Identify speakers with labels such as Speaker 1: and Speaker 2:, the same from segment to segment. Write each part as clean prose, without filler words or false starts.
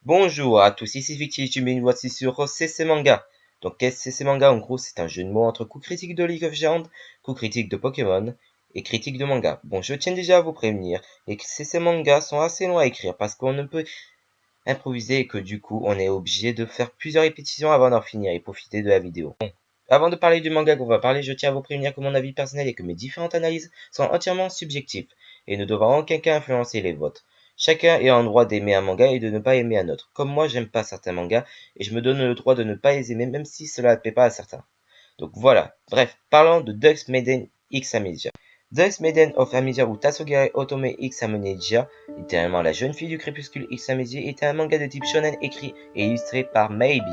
Speaker 1: Bonjour à tous, ici Victime, une voici sur CC Manga. Donc CC Manga, en gros, c'est un jeu de mots entre coup critique de League of Legends, coup critique de Pokémon et critique de manga. Bon, je tiens déjà à vous prévenir, et que CC Manga sont assez longs à écrire parce qu'on ne peut improviser et que du coup, on est obligé de faire plusieurs répétitions avant d'en finir et profiter de la vidéo. Bon. Avant de parler du manga qu'on va parler, je tiens à vous prévenir que mon avis personnel et que mes différentes analyses sont entièrement subjectifs et ne doivent en aucun cas influencer les vôtres. Chacun est en droit d'aimer un manga et de ne pas aimer un autre. Comme moi, j'aime pas certains mangas et je me donne le droit de ne pas les aimer même si cela ne plaît pas à certains. Donc voilà. Bref, parlons de Dusk Maiden X Amnesia. Dusk Maiden of Amnesia ou Tasogare Otome X Amnesia, littéralement la jeune fille du crépuscule X Amnesia, était un manga de type shonen écrit et illustré par Maybe.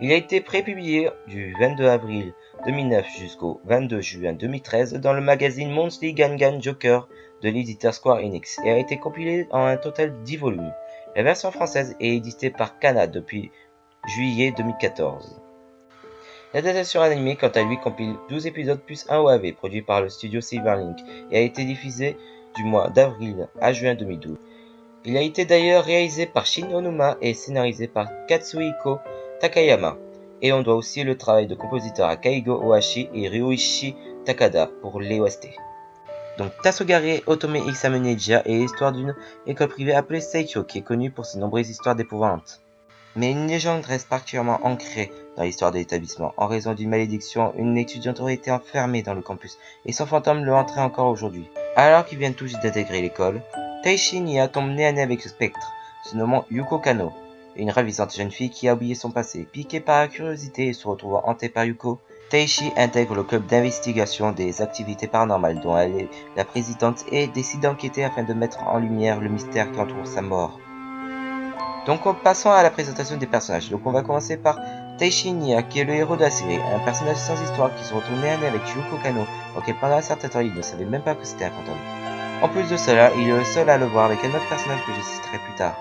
Speaker 1: Il a été prépublié du 22 avril 2009 jusqu'au 22 juin 2013 dans le magazine Monthly Gangan Joker de l'éditeur Square Enix et a été compilé en un total de 10 volumes. La version française est éditée par Kana depuis juillet 2014. L'adaptation animée, quant à lui, compile 12 épisodes plus un OAV produit par le studio Silverlink et a été diffusé du mois d'avril à juin 2012. Il a été d'ailleurs réalisé par Shin Onuma et scénarisé par Katsuhiko Takayama. Et on doit aussi le travail de compositeur à Keigo Ohashi et Ryuichi Takada pour les OST. Donc Tasogare Otome X Amnesia est l'histoire d'une école privée appelée Seikyo qui est connue pour ses nombreuses histoires d'épouvantes. Mais une légende reste particulièrement ancrée dans l'histoire de l'établissement. En raison d'une malédiction, une étudiante aurait été enfermée dans le campus et son fantôme le hanterait encore aujourd'hui. Alors qu'il vient tout juste d'intégrer l'école, Taishi Nia tombe nez à nez avec ce spectre, se nommant Yuko Kano, une ravissante jeune fille qui a oublié son passé. Piqué par la curiosité et se retrouvant hanté par Yuko, Taishi intègre le club d'investigation des activités paranormales dont elle est la présidente et décide d'enquêter afin de mettre en lumière le mystère qui entoure sa mort. Donc passons à la présentation des personnages. Donc on va commencer par Taishi Nia qui est le héros de la série, un personnage sans histoire qui se retrouve nez à nez avec Yuko Kano, donc pendant un certain temps il ne savait même pas que c'était un fantôme. En plus de cela, il est le seul à le voir avec un autre personnage que je citerai plus tard.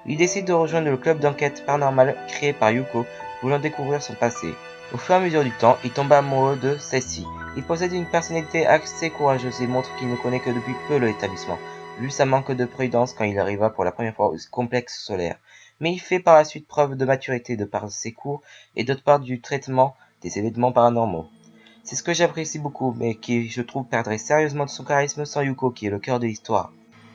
Speaker 1: Il décide de rejoindre le club d'enquête paranormale créé par Yuko, voulant découvrir son passé. Au fur et à mesure du temps, il tombe amoureux de Ceci. Il possède une personnalité assez courageuse et montre qu'il ne connaît que depuis peu l'établissement, vu sa manque de prudence quand il arriva pour la première fois au complexe solaire. Mais il fait par la suite preuve de maturité de par ses cours et d'autre part du traitement des événements paranormaux. C'est ce que j'apprécie beaucoup, mais qui, je trouve, perdrait sérieusement de son charisme sans Yuko, qui est le cœur de l'histoire.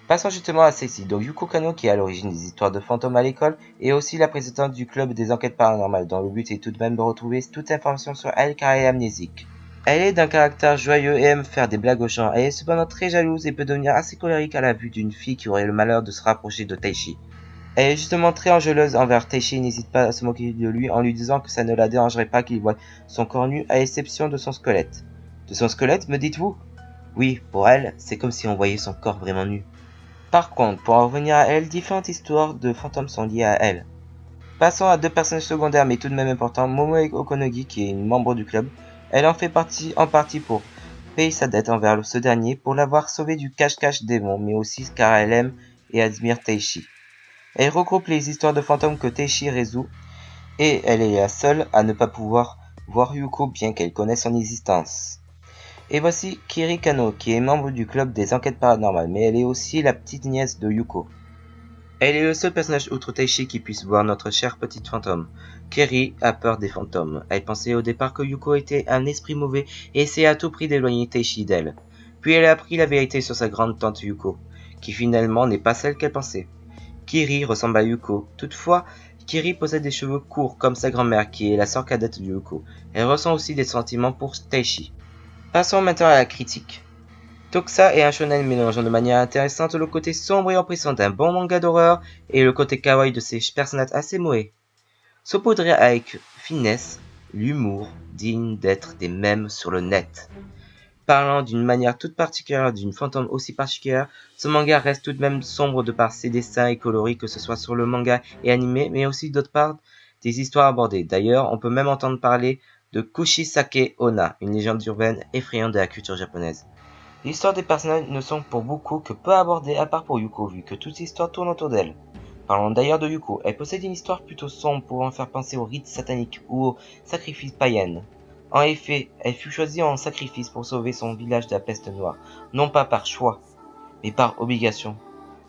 Speaker 1: Passons justement à Ceci, donc Yuko Kano, qui est à l'origine des histoires de fantômes à l'école, est aussi la présidente du club des enquêtes paranormales, dont le but est tout de même de retrouver toute information sur elle car elle est amnésique. Elle est d'un caractère joyeux et aime faire des blagues aux gens. Elle est cependant très jalouse et peut devenir assez colérique à la vue d'une fille qui aurait le malheur de se rapprocher de Taishi. Elle est justement très enjôleuse envers Taishi et n'hésite pas à se moquer de lui en lui disant que ça ne la dérangerait pas qu'il voie son corps nu à l'exception de son squelette. De son squelette, me dites-vous? Oui, pour elle, c'est comme si on voyait son corps vraiment nu. Par contre, pour en revenir à elle, différentes histoires de fantômes sont liées à elle. Passons à deux personnages secondaires mais tout de même importants, Momoe Okonogi qui est une membre du club. Elle en fait en partie pour payer sa dette envers ce dernier pour l'avoir sauvé du cache-cache démon, mais aussi car elle aime et admire Taishi. Elle regroupe les histoires de fantômes que Taishi résout, et elle est la seule à ne pas pouvoir voir Yuko bien qu'elle connaisse son existence. Et voici Kiri Kano, qui est membre du club des enquêtes paranormales, mais elle est aussi la petite nièce de Yuko. Elle est le seul personnage outre Taishi qui puisse voir notre chère petite fantôme. Kiri a peur des fantômes. Elle pensait au départ que Yuko était un esprit mauvais et essayait à tout prix d'éloigner Taishi d'elle. Puis elle a appris la vérité sur sa grande tante Yuko, qui finalement n'est pas celle qu'elle pensait. Kiri ressemble à Yuko. Toutefois, Kiri possède des cheveux courts comme sa grand-mère qui est la sœur cadette de Yuko. Elle ressent aussi des sentiments pour Taishi. Passons maintenant à la critique. Toxa est un shonen mélangeant de manière intéressante le côté sombre et oppressant d'un bon manga d'horreur et le côté kawaii de ses personnages assez moés. Saupoudré avec finesse, l'humour digne d'être des mèmes sur le net. Parlant d'une manière toute particulière d'une fantôme aussi particulière, ce manga reste tout de même sombre de par ses dessins et coloris que ce soit sur le manga et animé, mais aussi d'autre part des histoires abordées. D'ailleurs, on peut même entendre parler de Kushisake Onna, une légende urbaine effrayante de la culture japonaise. L'histoire des personnages ne sont pour beaucoup que peu abordées à part pour Yuko, vu que toute l'histoire tourne autour d'elle. Parlons d'ailleurs de Yuko, elle possède une histoire plutôt sombre pouvant faire penser aux rites sataniques ou aux sacrifices païennes. En effet, elle fut choisie en sacrifice pour sauver son village de la peste noire, non pas par choix, mais par obligation.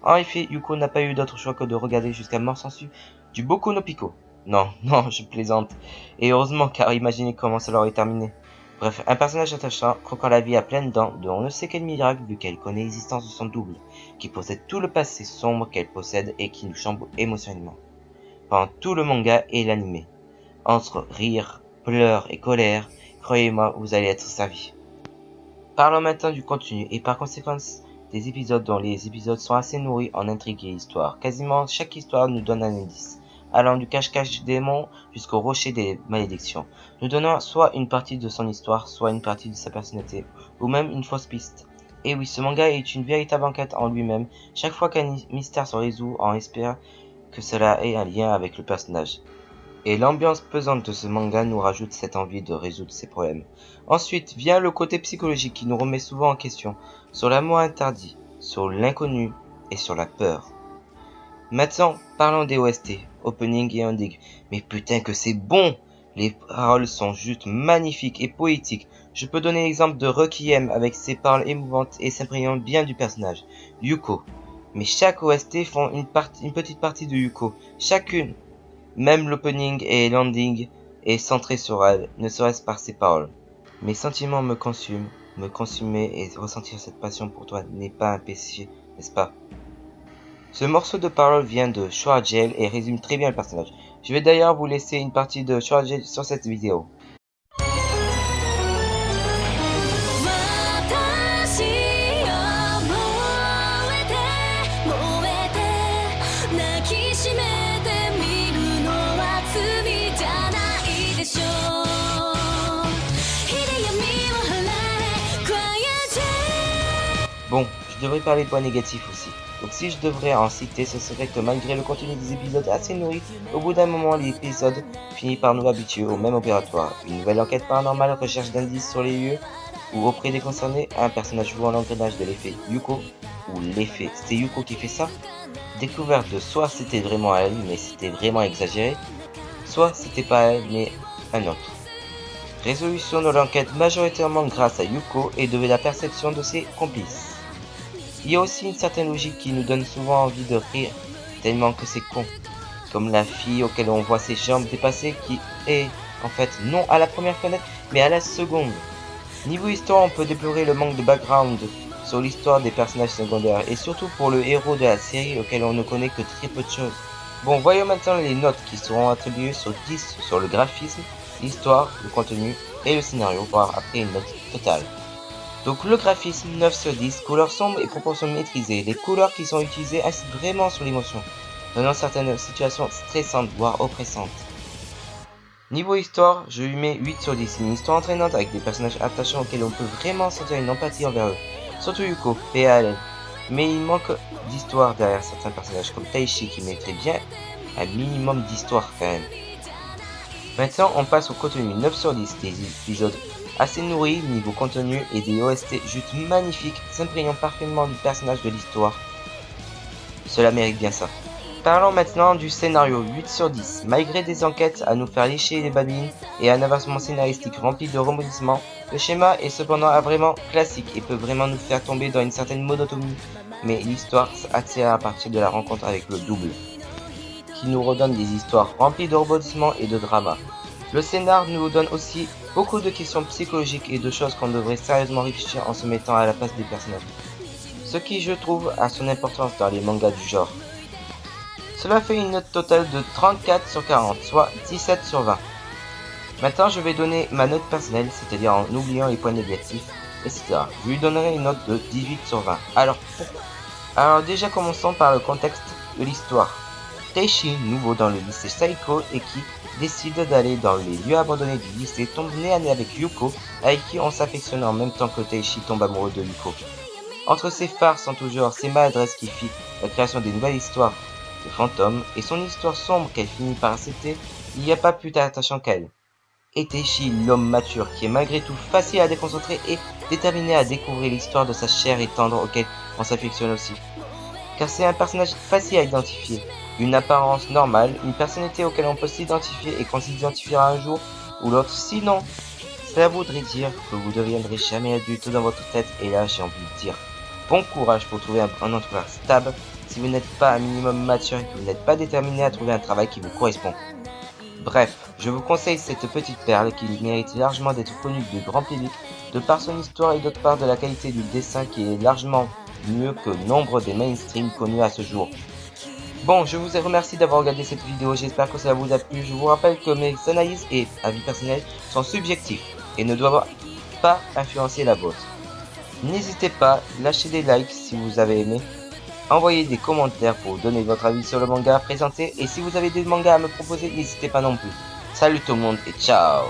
Speaker 1: En effet, Yuko n'a pas eu d'autre choix que de regarder jusqu'à mort s'ensuit du Boku no Pico. Non, non, je plaisante. Et heureusement, car imaginez comment ça l'aurait terminé. Bref, un personnage attachant, croquant la vie à pleines dents, de on ne sait quel miracle vu qu'elle connaît l'existence de son double, qui possède tout le passé sombre qu'elle possède et qui nous chamboule émotionnellement. Pendant tout le manga et l'anime. Entre rire, pleurs et colère, croyez-moi, vous allez être servi. Parlons maintenant du contenu et par conséquent des épisodes dont les épisodes sont assez nourris en intrigue et histoire. Quasiment chaque histoire nous donne un indice, allant du cache-cache du démon jusqu'au rocher des malédictions, nous donnant soit une partie de son histoire, soit une partie de sa personnalité, ou même une fausse piste. Et oui, ce manga est une véritable enquête en lui-même, chaque fois qu'un mystère se résout, on espère que cela ait un lien avec le personnage. Et l'ambiance pesante de ce manga nous rajoute cette envie de résoudre ces problèmes. Ensuite vient le côté psychologique qui nous remet souvent en question, sur l'amour interdit, sur l'inconnu et sur la peur. Maintenant, parlons des OST, opening et ending. Mais putain que c'est bon! Les paroles sont juste magnifiques et poétiques. Je peux donner l'exemple de Requiem avec ses paroles émouvantes et s'imprégnant bien du personnage, Yuko. Mais chaque OST font une petite partie de Yuko, chacune. Même l'opening et l'ending est centré sur elle, ne serait-ce par ses paroles. Mes sentiments me consument, me consumer et ressentir cette passion pour toi n'est pas un péché, n'est-ce pas? Ce morceau de parole vient de Shoargel et résume très bien le personnage. Je vais d'ailleurs vous laisser une partie de Shoargel sur cette vidéo. Bon, je devrais parler de points négatifs aussi. Donc si je devrais en citer, ce serait que malgré le contenu des épisodes assez nourris, au bout d'un moment l'épisode finit par nous habituer au même opératoire. Une nouvelle enquête paranormale, recherche d'indices sur les lieux, ou auprès des concernés, un personnage jouant l'engrenage de l'effet Yuko, ou l'effet c'est Yuko qui fait ça. Découverte de soit c'était vraiment elle, mais c'était vraiment exagéré, soit c'était pas elle, mais un autre. Résolution de l'enquête majoritairement grâce à Yuko et de la perception de ses complices. Il y a aussi une certaine logique qui nous donne souvent envie de rire, tellement que c'est con. Comme la fille auquel on voit ses jambes dépassées qui est, en fait, non à la première fenêtre, mais à la seconde. Niveau histoire, on peut déplorer le manque de background sur l'histoire des personnages secondaires, et surtout pour le héros de la série auquel on ne connaît que très peu de choses. Bon, voyons maintenant les notes qui seront attribuées sur 10 sur le graphisme, l'histoire, le contenu et le scénario, voire après une note totale. Donc le graphisme 9 sur 10, couleurs sombres et proportions maîtrisées. Les couleurs qui sont utilisées incitent vraiment sur l'émotion, donnant certaines situations stressantes voire oppressantes. Niveau histoire, je lui mets 8 sur 10, une histoire entraînante avec des personnages attachants auxquels on peut vraiment sentir une empathie envers eux. Surtout Yuko, paix à elle. Mais il manque d'histoire derrière certains personnages comme Taishi qui mériterait bien un minimum d'histoire quand même. Maintenant on passe au contenu 9 sur 10 des épisodes assez nourris niveau contenu et des OST juste magnifiques s'imprégnant parfaitement du personnage de l'histoire. Cela mérite bien ça. Parlons maintenant du scénario 8 sur 10. Malgré des enquêtes à nous faire lécher les babines et un avancement scénaristique rempli de rebondissements, le schéma est cependant vraiment classique et peut vraiment nous faire tomber dans une certaine monotonie. Mais l'histoire s'attire à partir de la rencontre avec le double, qui nous redonne des histoires remplies de rebondissements et de drama. Le scénar nous donne aussi beaucoup de questions psychologiques et de choses qu'on devrait sérieusement réfléchir en se mettant à la place des personnages. Ce qui, je trouve, a son importance dans les mangas du genre. Cela fait une note totale de 34 sur 40, soit 17 sur 20. Maintenant, je vais donner ma note personnelle, c'est-à-dire en oubliant les points négatifs, etc. Je lui donnerai une note de 18 sur 20. Alors, pourquoi? Alors déjà, commençons par le contexte de l'histoire. Taishi, nouveau dans le lycée Saiko et qui décide d'aller dans les lieux abandonnés du lycée, tombe nez à nez avec Yuko, avec qui on s'affectionne en même temps que Taishi tombe amoureux de Yuko. Entre ses farces en tout genre, ses maladresses qui fit la création des nouvelles histoires de fantômes et son histoire sombre qu'elle finit par accepter, il n'y a pas plus attachant qu'elle. Et Taishi, l'homme mature qui est malgré tout facile à déconcentrer et déterminé à découvrir l'histoire de sa chair et tendre auquel on s'affectionne aussi. Car c'est un personnage facile à identifier, une apparence normale, une personnalité auquel on peut s'identifier et qu'on s'identifiera un jour ou l'autre, sinon cela voudrait dire que vous ne deviendrez jamais adulte dans votre tête et là j'ai envie de dire bon courage pour trouver un entourage stable, si vous n'êtes pas un minimum mature et que vous n'êtes pas déterminé à trouver un travail qui vous correspond. Bref, je vous conseille cette petite perle qui mérite largement d'être connue du grand public, de par son histoire et d'autre part de la qualité du dessin qui est largement mieux que nombre des mainstream connus à ce jour. Bon, je vous remercie d'avoir regardé cette vidéo, j'espère que cela vous a plu. Je vous rappelle que mes analyses et avis personnels sont subjectifs et ne doivent pas influencer la vôtre. N'hésitez pas, lâchez des likes si vous avez aimé, envoyez des commentaires pour donner votre avis sur le manga présenté et si vous avez des mangas à me proposer, n'hésitez pas non plus. Salut tout le monde et ciao!